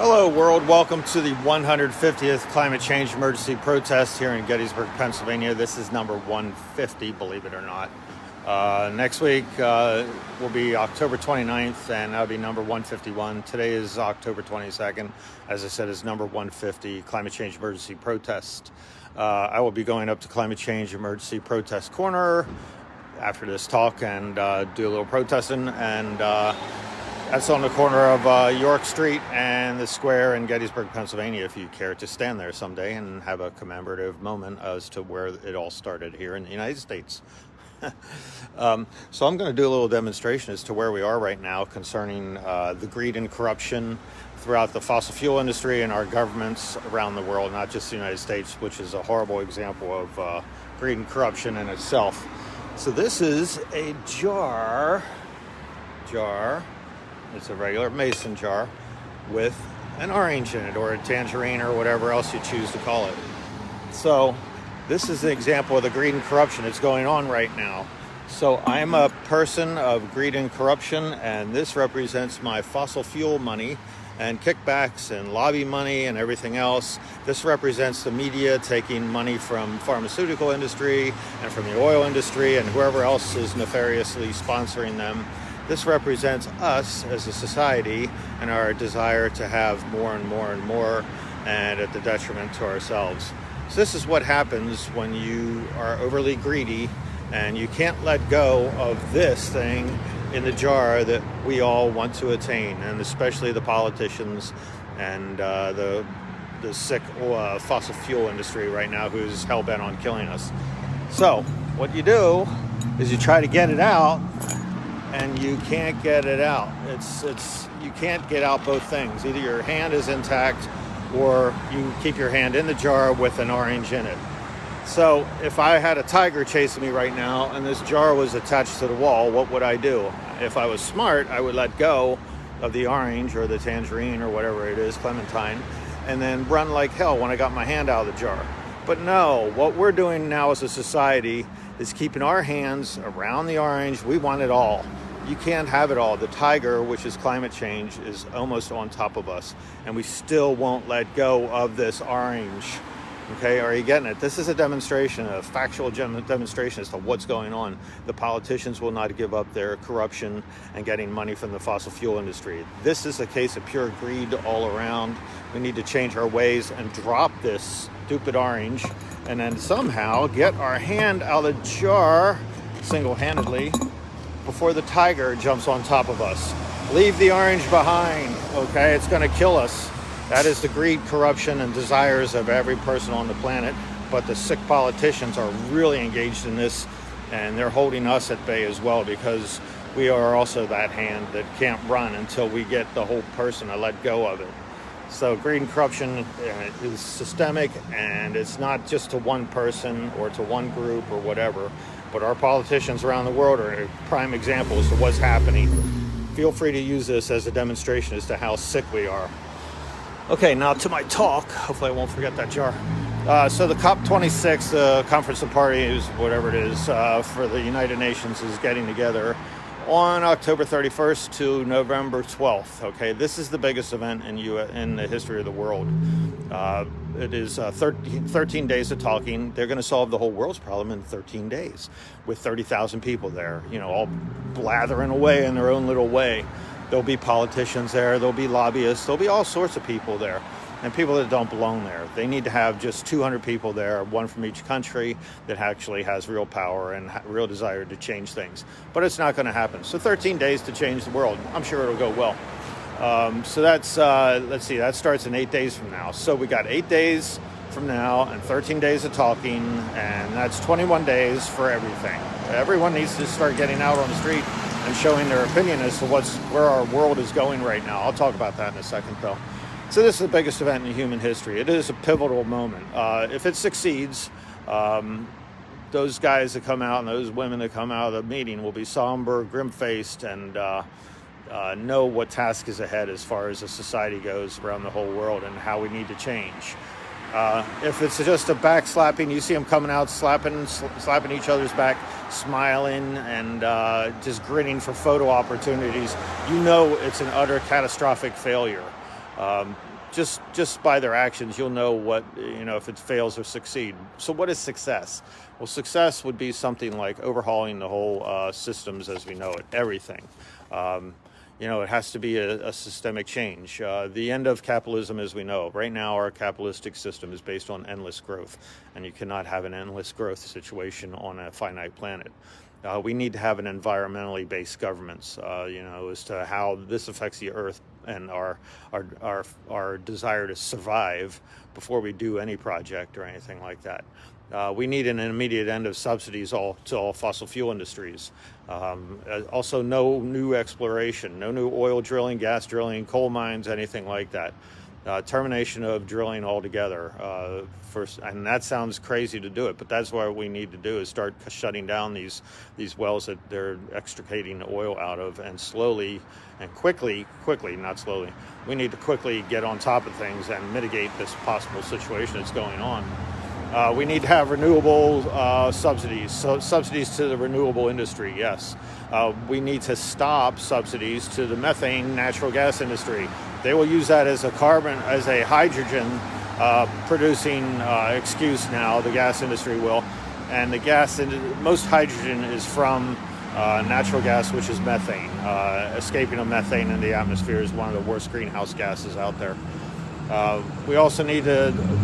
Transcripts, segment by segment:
Hello, world. Welcome to the 150th climate change emergency protest here in Gettysburg, Pennsylvania. This is number 150, believe it or not. Next week will be October 29th, and that'll be number 151. Today is October 22nd. As I said, is number 150 climate change emergency protest. I will be going up to Climate Change Emergency Protest Corner after this talk and do a little protesting. And that's on the corner of York Street and the square in Gettysburg, Pennsylvania, if you care to stand there someday and have a commemorative moment as to where it all started here in the United States. So I'm going to do a little demonstration as to where we are right now concerning the greed and corruption throughout the fossil fuel industry and our governments around the world, not just the United States, which is a horrible example of greed and corruption in itself. So this is a jar. It's a regular mason jar with an orange in it, or a tangerine, or whatever else you choose to call it. So this is an example of the greed and corruption that's going on right now. So I'm a person of greed and corruption, and this represents my fossil fuel money and kickbacks and lobby money and everything else. This represents the media taking money from pharmaceutical industry and from the oil industry and whoever else is nefariously sponsoring them. This represents us as a society and our desire to have more and more and more, and at the detriment to ourselves. So this is what happens when you are overly greedy and you can't let go of this thing in the jar that we all want to attain, and especially the politicians and the sick fossil fuel industry right now, who's hell-bent on killing us. So what you do is you try to get it out, and you can't get it out. You can't get out both things. Either your hand is intact, or you keep your hand in the jar with an orange in it. So if I had a tiger chasing me right now and this jar was attached to the wall, what would I do? If I was smart, I would let go of the orange or the tangerine or whatever it is, clementine, and then run like hell when I got my hand out of the jar. But no, what we're doing now as a society is keeping our hands around the orange. We want it all. You can't have it all. The tiger, which is climate change, is almost on top of us, and we still won't let go of this orange. Okay, are you getting it? This is a demonstration, a factual demonstration as to what's going on. The politicians will not give up their corruption and getting money from the fossil fuel industry. This is a case of pure greed all around. We need to change our ways and drop this stupid orange, and then somehow get our hand out of the jar single-handedly before the tiger jumps on top of us. Leave the orange behind, okay? It's going to kill us. That is the greed, corruption, and desires of every person on the planet. But the sick politicians are really engaged in this, and they're holding us at bay as well, because we are also that hand that can't run until we get the whole person to let go of it. So greed and corruption is systemic, and it's not just to one person or to one group or whatever, but our politicians around the world are a prime example as to what's happening. Feel free to use this as a demonstration as to how sick we are. Okay, now to my talk. Hopefully I won't forget that jar. So the COP26, the Conference of Parties, whatever it is, for the United Nations is getting together on October 31st to November 12th. Okay, this is the biggest event in the history of the world. It is 13 days of talking. They're going to solve the whole world's problem in 13 days with 30,000 people there, all blathering away in their own little way. There'll be politicians there, there'll be lobbyists, there'll be all sorts of people there, and people that don't belong there. They need to have just 200 people there, one from each country that actually has real power and real desire to change things. But it's not going to happen. So 13 days to change the world. I'm sure it'll go well. So that's, let's see, that starts in 8 days from now. So we got 8 days from now and 13 days of talking, and that's 21 days for everything. Everyone needs to start getting out on the street and showing their opinion as to where our world is going right now. I'll talk about that in a second, though. So this is the biggest event in human history. It is a pivotal moment. If it succeeds, those guys that come out and those women that come out of the meeting will be somber, grim-faced, and know what task is ahead as far as the society goes around the whole world and how we need to change. If it's just a backslapping, you see them coming out slapping each other's back, smiling, and just grinning for photo opportunities, you know it's an utter catastrophic failure. Just by their actions, you'll know what, if it fails or succeed. So what is success? Well, success would be something like overhauling the whole systems as we know it, everything. It has to be a systemic change. The end of capitalism as we know. Right now, our capitalistic system is based on endless growth, and you cannot have an endless growth situation on a finite planet. We need to have an environmentally based governments, as to how this affects the earth and our desire to survive before we do any project or anything like that. We need an immediate end of subsidies to all fossil fuel industries. Also, no new exploration, no new oil drilling, gas drilling, coal mines, anything like that. Termination of drilling altogether. And that sounds crazy to do it, but that's what we need to do is start shutting down these wells that they're extricating oil out of, and slowly and quickly, not slowly, we need to quickly get on top of things and mitigate this possible situation that's going on. We need to have renewable subsidies, so subsidies to the renewable industry, yes. We need to stop subsidies to the methane natural gas industry. They will use that as a hydrogen producing excuse now, the gas industry will. And most hydrogen is from natural gas, which is methane. Escaping of methane in the atmosphere is one of the worst greenhouse gases out there. We also need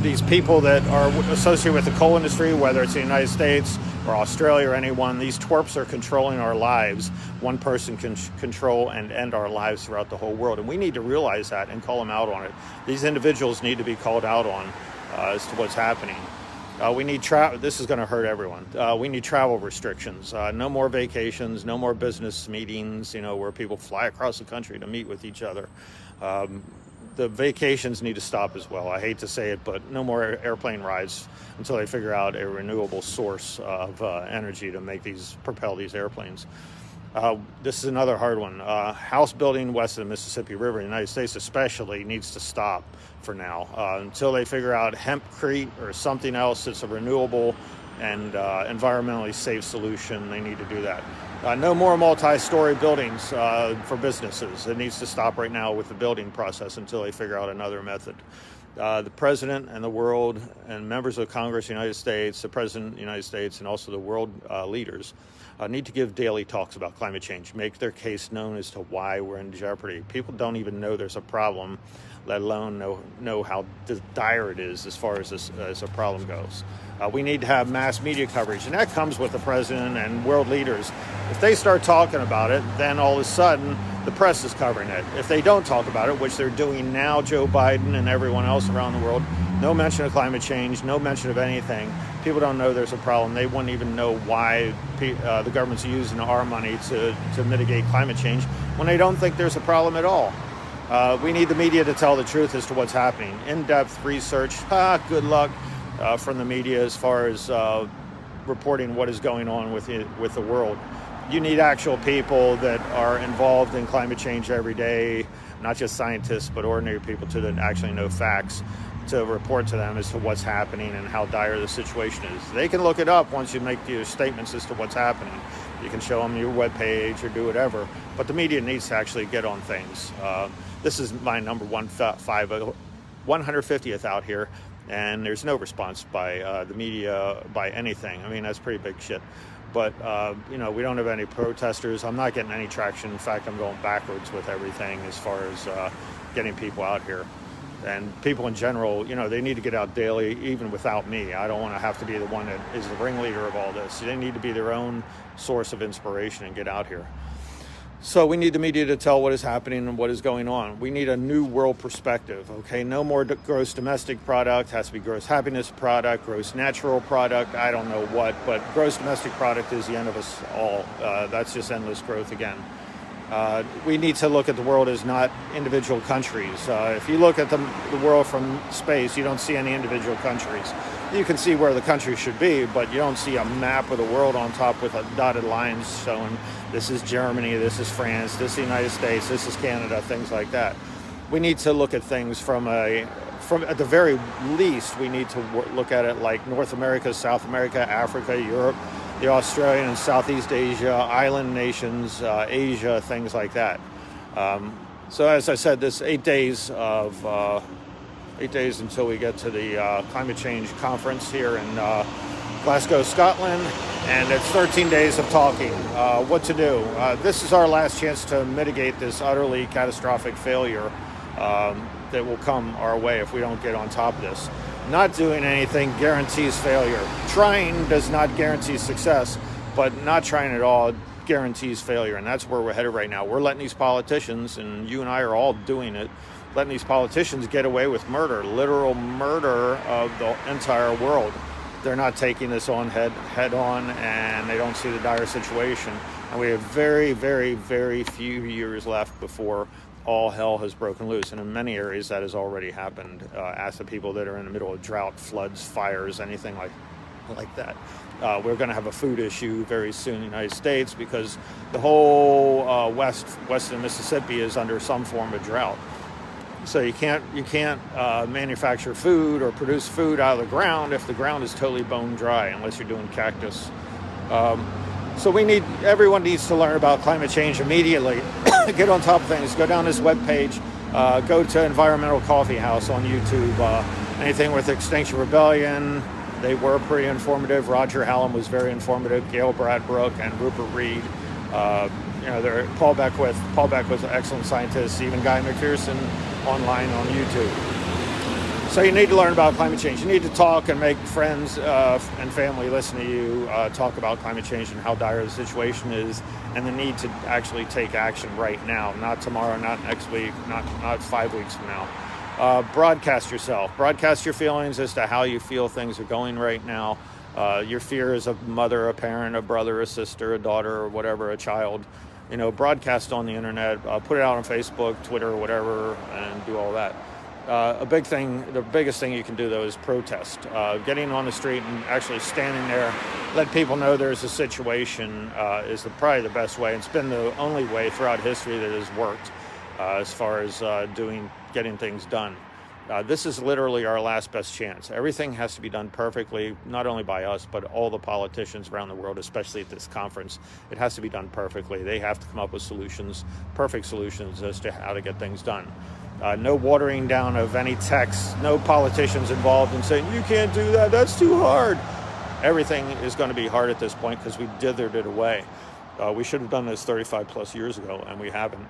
these people that are associated with the coal industry, whether it's the United States or Australia or anyone, these twerps are controlling our lives. One person can control and end our lives throughout the whole world. And we need to realize that and call them out on it. These individuals need to be called out on as to what's happening. We need this is going to hurt everyone. We need travel restrictions. No more vacations, no more business meetings, where people fly across the country to meet with each other. The vacations need to stop as well. I hate to say it, but no more airplane rides until they figure out a renewable source of energy to propel these airplanes. This is another hard one. House building west of the Mississippi River in the United States especially needs to stop for now until they figure out hempcrete or something else that's a renewable and environmentally safe solution. They need to do that. No more multi-story buildings for businesses. It needs to stop right now with the building process until they figure out another method. The president and the world and members of Congress of the United States, the president of the United States, and also the world leaders need to give daily talks about climate change, make their case known as to why we're in jeopardy. People don't even know there's a problem, let alone know how dire it is as far as a problem goes. We need to have mass media coverage, and that comes with the president and world leaders. If they start talking about it, then all of a sudden the press is covering it. If they don't talk about it, which they're doing now, Joe Biden and everyone else around the world, no mention of climate change, no mention of anything. People don't know there's a problem. They wouldn't even know why the government's using our money to mitigate climate change when they don't think there's a problem at all. We need the media to tell the truth as to what's happening. In-depth research, good luck from the media as far as reporting what is going on with the world. You need actual people that are involved in climate change every day, not just scientists, but ordinary people that actually know facts, to report to them as to what's happening and how dire the situation is. They can look it up once you make your statements as to what's happening. You can show them your webpage or do whatever, but the media needs to actually get on things. This is my number 150th out here, and there's no response by the media, by anything. I mean, that's pretty big shit. But, we don't have any protesters. I'm not getting any traction. In fact, I'm going backwards with everything as far as getting people out here. And people in general, they need to get out daily, even without me. I don't want to have to be the one that is the ringleader of all this. They need to be their own source of inspiration and get out here. So we need the media to tell what is happening and what is going on. We need a new world perspective, okay? No more gross domestic product, has to be gross happiness product, gross natural product, I don't know what, but gross domestic product is the end of us all. That's just endless growth again. We need to look at the world as not individual countries. If you look at the world from space, you don't see any individual countries. You can see where the country should be, but you don't see a map of the world on top with dotted lines showing this is Germany, this is France, this is the United States, this is Canada, things like that. We need to look at things from at the very least, we need to look at it like North America, South America, Africa, Europe, the Australian and Southeast Asia, island nations, Asia, things like that. So as I said, this 8 days until we get to the climate change conference here in Glasgow, Scotland, and it's 13 days of talking. What to do? This is our last chance to mitigate this utterly catastrophic failure that will come our way if we don't get on top of this. Not doing anything guarantees failure. Trying does not guarantee success, but not trying at all guarantees failure, and that's where we're headed right now. We're letting these politicians, and you and I are all doing it, letting these politicians get away with murder, literal murder of the entire world. They're not taking this on head on, and they don't see the dire situation. And we have very, very, very few years left before all hell has broken loose. And in many areas that has already happened. Ask the people that are in the middle of drought, floods, fires, anything like that. We're going to have a food issue very soon in the United States because the whole western Mississippi is under some form of drought. So you can't manufacture food or produce food out of the ground if the ground is totally bone dry, unless you're doing cactus. So everyone needs to learn about climate change immediately. Get on top of things. Go down this webpage. Go to Environmental Coffee House on YouTube. Anything with Extinction Rebellion, they were pretty informative. Roger Hallam was very informative. Gail Bradbrook and Rupert Reed. They're Paul Beckwith an excellent scientist. Even Guy McPherson online on YouTube. So you need to learn about climate change. You need to talk and make friends and family listen to you talk about climate change and how dire the situation is, and the need to actually take action right now, not tomorrow, not next week, not 5 weeks from now. Broadcast yourself. Broadcast your feelings as to how you feel things are going right now. Your fear as a mother, a parent, a brother, a sister, a daughter, or whatever, a child. Broadcast on the internet, put it out on Facebook, Twitter, whatever, and do all that. The biggest thing you can do, though, is protest. Getting on the street and actually standing there, let people know there's a situation is probably the best way. It's been the only way throughout history that has worked as far as getting things done. This is literally our last best chance. Everything has to be done perfectly, not only by us, but all the politicians around the world, especially at this conference. It has to be done perfectly. They have to come up with perfect solutions as to how to get things done. No watering down of any text, no politicians involved in saying, you can't do that, that's too hard. Everything is going to be hard at this point because we dithered it away. We should have done this 35 plus years ago, and we haven't.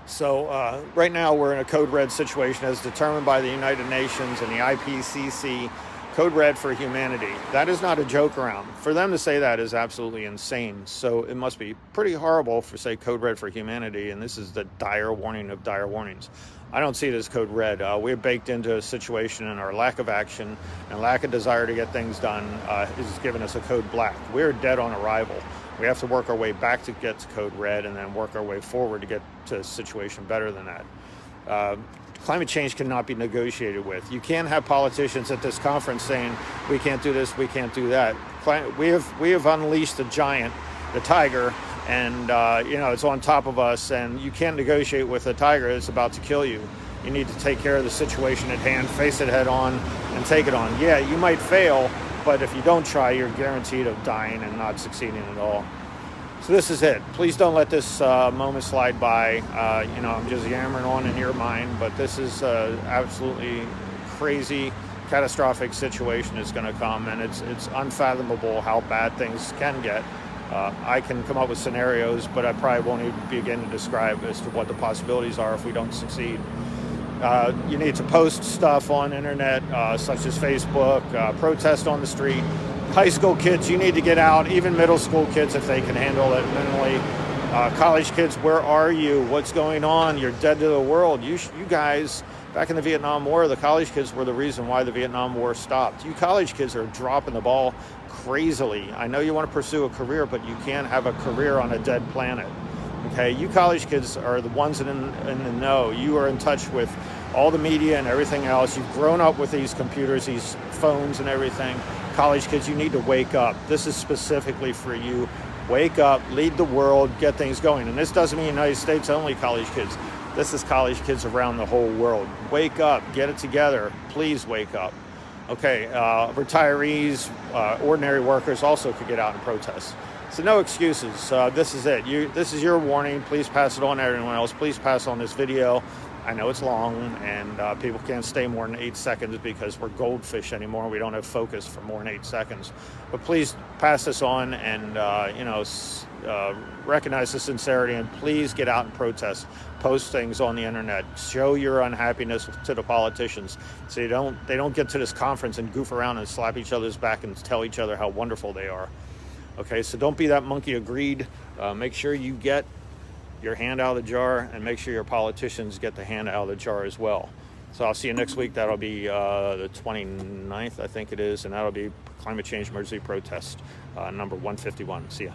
So right now we're in a code red situation as determined by the United Nations and the IPCC. Code red for humanity. That is not a joke around. For them to say that is absolutely insane. So it must be pretty horrible for, say, code red for humanity, and this is the dire warning of dire warnings. I don't see it as code red. We're baked into a situation, and our lack of action and lack of desire to get things done is giving us a code black. We're dead on arrival. We have to work our way back to get to code red and then work our way forward to get to a situation better than that. Climate change cannot be negotiated with. You can't have politicians at this conference saying, we can't do this, we can't do that. We have unleashed the giant, the tiger, and it's on top of us, and you can't negotiate with a tiger that's about to kill you. You need to take care of the situation at hand, face it head on, and take it on. Yeah, you might fail, but if you don't try, you're guaranteed of dying and not succeeding at all. So this is it. Please don't let this moment slide by. I'm just yammering on in your mind, but this is absolutely crazy, catastrophic situation is going to come, and it's unfathomable how bad things can get. I can come up with scenarios, but I probably won't even begin to describe as to what the possibilities are if we don't succeed. You need to post stuff on internet, such as Facebook, protest on the street. High school kids, you need to get out, even middle school kids if they can handle it mentally. College kids, where are you? What's going on? You're dead to the world. You guys, back in the Vietnam War, the college kids were the reason why the Vietnam War stopped. You college kids are dropping the ball crazily. I know you want to pursue a career, but you can't have a career on a dead planet. Okay, you college kids are the ones in the know. You are in touch with all the media and everything else. You've grown up with these computers, these phones and everything. College kids, you need to wake up. This is specifically for you. Wake up, lead the world, get things going. And this doesn't mean United States only college kids. This is college kids around the whole world. Wake up, get it together. Please wake up. Okay, retirees, ordinary workers also could get out and protest. So no excuses. This is it. This is your warning. Please pass it on to everyone else. Please pass on this video. I know it's long, and people can't stay more than 8 seconds because we're goldfish anymore. We don't have focus for more than 8 seconds. But please pass this on, and recognize the sincerity, and please get out and protest. Post things on the internet. Show your unhappiness to the politicians, so they don't get to this conference and goof around and slap each other's back and tell each other how wonderful they are. Okay, so don't be that monkey of greed. Make sure you get your hand out of the jar, and make sure your politicians get the hand out of the jar as well. So I'll see you next week. That'll be the 29th, I think it is, and that'll be Climate Change Emergency Protest number 151. See ya.